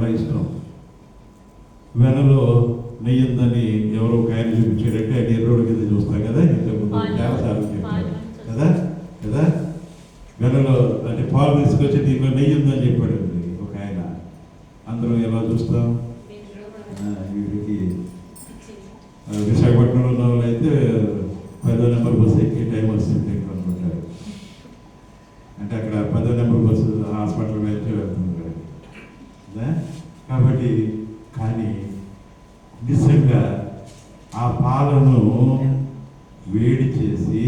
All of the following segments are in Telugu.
చాలా ఇష్టం. వెనలో నెయ్యి ఉందని ఎవరో ఒక ఆయన చూపించాడంటే అది ఎర్రోడి కింద చూస్తాం కదా, ఇంతకుముందు చాలాసార్లు చెప్పారు కదా కదా. వెనలో అంటే పాలు తీసుకొచ్చి దీంట్లో నెయ్యి ఉందని చెప్పాడు ఒక ఆయన. అందరూ ఎలా చూస్తాం? వీడికి విశాఖపట్నంలో ఉన్న వాళ్ళు అయితే 10వ నెంబర్ బస్సు ఎక్కి టైం వస్తుంది అనుకుంటారు. అంటే అక్కడ 10వ నెంబర్ బస్సు హాస్పిటల్ అయితే వెళ్తున్నారు కదా. కాబట్టి కానీ నిజంగా ఆ పాలను వేడి చేసి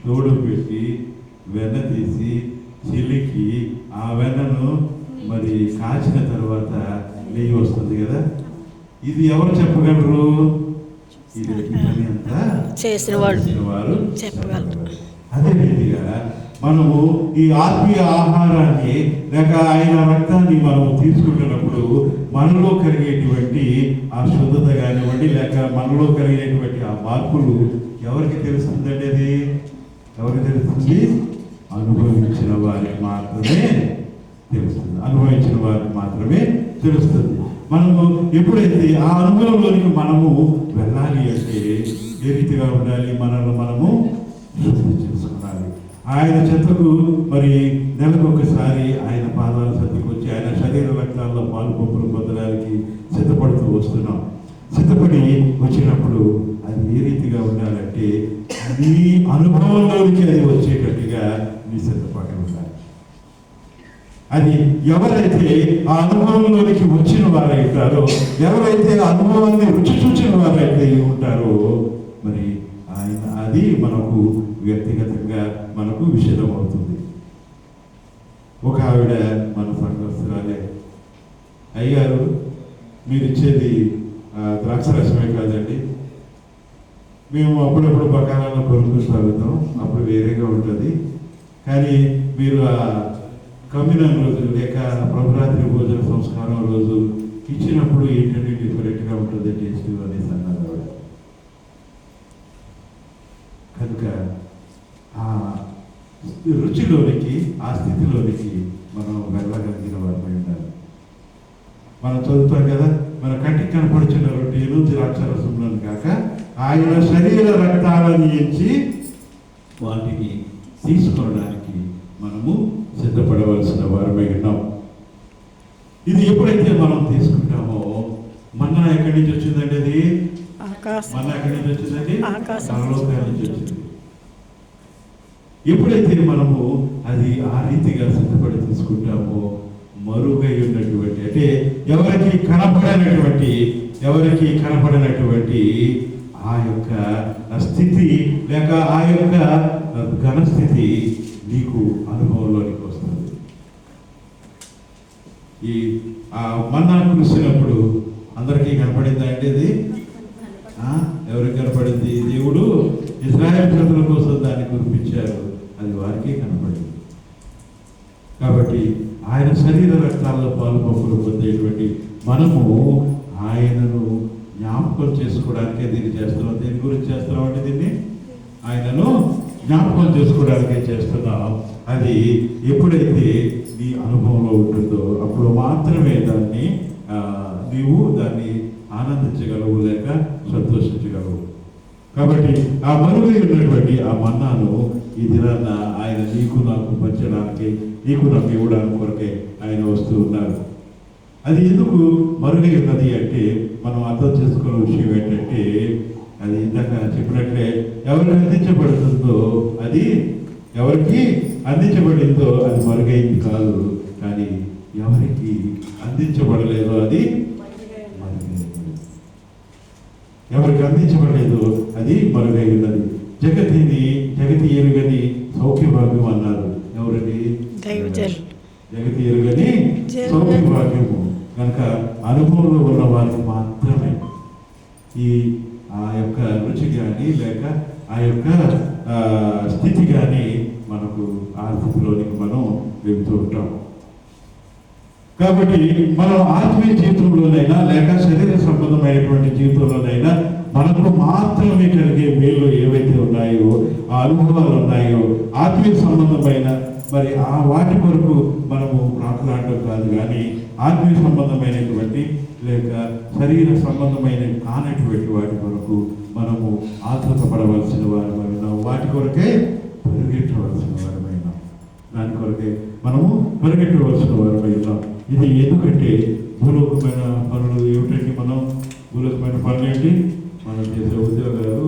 తోడు పెట్టి వెన్న తీసి చిలికి ఆ వెన్నను మరి కాచిన తర్వాత నెయ్యి వస్తుంది కదా. ఇది ఎవరు చెప్పగలరు? ఇది పని అంతా చేసిన వారు చెప్పగలరు. అదే రీతిగా మనము ఈ ఆత్మీయ ఆహారాన్ని లేక ఆయన రక్తాన్ని మనము తీసుకుంటున్నప్పుడు మనలో కలిగేటువంటి ఆ శుద్ధత కానివ్వండి లేక మనలో కలిగేటువంటి ఆ మార్పులు ఎవరికి తెలుస్తుందండి? అది ఎవరికి తెలుస్తుంది? అనుభవించిన వారికి మాత్రమే తెలుస్తుంది. అనుభవించిన వారికి మాత్రమే తెలుస్తుంది. మనము ఎప్పుడైతే ఆ అనుభవంలోనికి మనము వెళ్ళాలి అంటే ఏ రీతిగా ఉండాలి? మనము శుద్ధి చేసుకోవాలి. ఆయన చెత్తకు మరి నెలకు ఒకసారి ఆయన పాదాల చెత్తకు వచ్చి ఆయన శరీర రక్తాల్లో పాలు పంపులు పొందడానికి సిద్ధపడుతూ వస్తున్నాం. సిద్ధపడి వచ్చినప్పుడు అది ఏ రీతిగా ఉండాలంటే నీ అనుభవంలోనికి అది వచ్చేటట్టుగా నీ సిద్ధపాటు ఉండాలి. అది ఎవరైతే ఆ అనుభవంలోనికి వచ్చిన వారైతారో, ఎవరైతే అనుభవాన్ని రుచి చూచిన వారైతే ఉంటారో మరి ఆయన అది మనకు వ్యక్తిగతంగా మనకు విషదమవుతుంది. ఒక ఆవిడ మన సంఘస్థురాలే, అయ్యారు మీరు ఇచ్చేది ద్రాక్షరసమే కాదండి, మేము అప్పుడప్పుడు బకాలలో కొనుక్కు తాగుతాం, అప్పుడు వేరేగా ఉంటుంది, కానీ మీరు ఆ కమ్యూనల్ రోజు లేక ప్రభురాత్రి భోజన సంస్కారం రోజు ఇచ్చినప్పుడు ఏంటంటే డిఫరెంట్గా ఉంటుంది టేస్ట్ అనేసి అన్నారు ఆవిడ. కనుక ఆ రుచిలోనికి ఆ స్థితిలోనికి మనం వెళ్ళగలిగిన వారమై ఉండాలి. మనం చదువుతాం కదా, మన కంటికి కనపడుచున్న రొట్టెలు ద్రాక్షరసంలో కాక ఆయన శరీర రక్తాలను ఎంచి వాటిని తీసుకోవడానికి మనము సిద్ధపడవలసిన వారమై ఉన్నాం. ఇది ఎప్పుడైతే మనం తీసుకుంటామో మన్నా ఎక్కడి నుంచి వచ్చిందండి? అది మన్నా ఎక్కడి నుంచి వచ్చిందండి? పరలోకాల నుంచి వచ్చింది. ఎప్పుడైతే మనము అది ఆ రీతిగా సిద్ధపడి తీసుకుంటామో మరుగై ఉన్నటువంటి అంటే ఎవరికి కనపడనటువంటి ఆ యొక్క స్థితి లేక ఆ యొక్క ఘనస్థితి నీకు అనుభవంలోనికి వస్తుంది. ఈ ఆ మన్నా కురిసినప్పుడు అందరికీ కనపడిందా అండి? అది ఎవరికి కనపడింది? దేవుడు ఇశ్రాయేలు ప్రజల కోసం దాన్ని కురిపించారు, అది వారికి కనపడింది. కాబట్టి ఆయన శరీర రక్తాల్లో పాలు పంపులు పొందేటువంటి మనము ఆయనను జ్ఞాపకం చేసుకోవడానికే దీన్ని చేస్తున్నాం. దీని గురించి చేస్తున్నాం అంటే దీన్ని ఆయనను జ్ఞాపకం చేసుకోవడానికే చేస్తున్నాం. అది ఎప్పుడైతే నీ అనుభవంలో ఉంటుందో అప్పుడు మాత్రమే నీవు దాన్ని ఆనందించగలవు లేక సంతోషించగలవు. కాబట్టి ఆ మరుగై ఉన్నటువంటి ఆ మన్నాను ఈ దినాన్న ఆయన నీకు నాకు పంచడానికి నీకు నాకు ఇవ్వడానికి కొరకే ఆయన వస్తూ ఉన్నారు. అది ఎందుకు మరుగై ఉన్నది అంటే మనం అర్థం చేసుకున్న విషయం ఏంటంటే అది ఇందాక చెప్పినట్లే ఎవరికి అందించబడుతుందో అది ఎవరికి అందించబడిందో అది మరుగైంది కాదు, కానీ ఎవరికి అందించబడలేదో అది ఎవరికి అందించబడలేదు అది మరుగై ఉన్నది. జగతి ఎరుగని సౌఖ్యభాగ్యం అన్నారు. ఎవరది? జగతి ఎరుగని సౌఖ్యభాగ్యము. కనుక అనుభవంలో ఉన్న వారికి మాత్రమే ఆ యొక్క రుచి కానీ లేక ఆ యొక్క స్థితి కానీ మనకు ఆ స్థితిలోనికి మనం వెళ్తూ ఉంటాం. కాబట్టి మనం ఆత్మీయ జీవితంలోనైనా లేక శరీర సంబంధమైనటువంటి జీవితంలోనైనా మనకు మాత్రమే కలిగే మేలు ఏవైతే ఉన్నాయో ఆ అనుభవాలు ఉన్నాయో ఆత్మీయ సంబంధమైన మరి ఆ వాటి కొరకు మనము ప్రాకులాడటం కాదు, కానీ ఆత్మీయ సంబంధమైనటువంటి లేక శరీర సంబంధమైన కానటువంటి వాటి కొరకు మనము ఆతృత పడవలసిన వారమైన వాటి కొరకే పరిగెట్టవలసిన వారమైన దాని కొరకే మనము పరిగెట్టవలసిన వారమైన ఇది ఎందుకంటే భూలోకమైన పనులు ఏమిటంటే మనం భూలోకమైన పనులు ఏంటి మనం చేసే ఉద్యోగాలు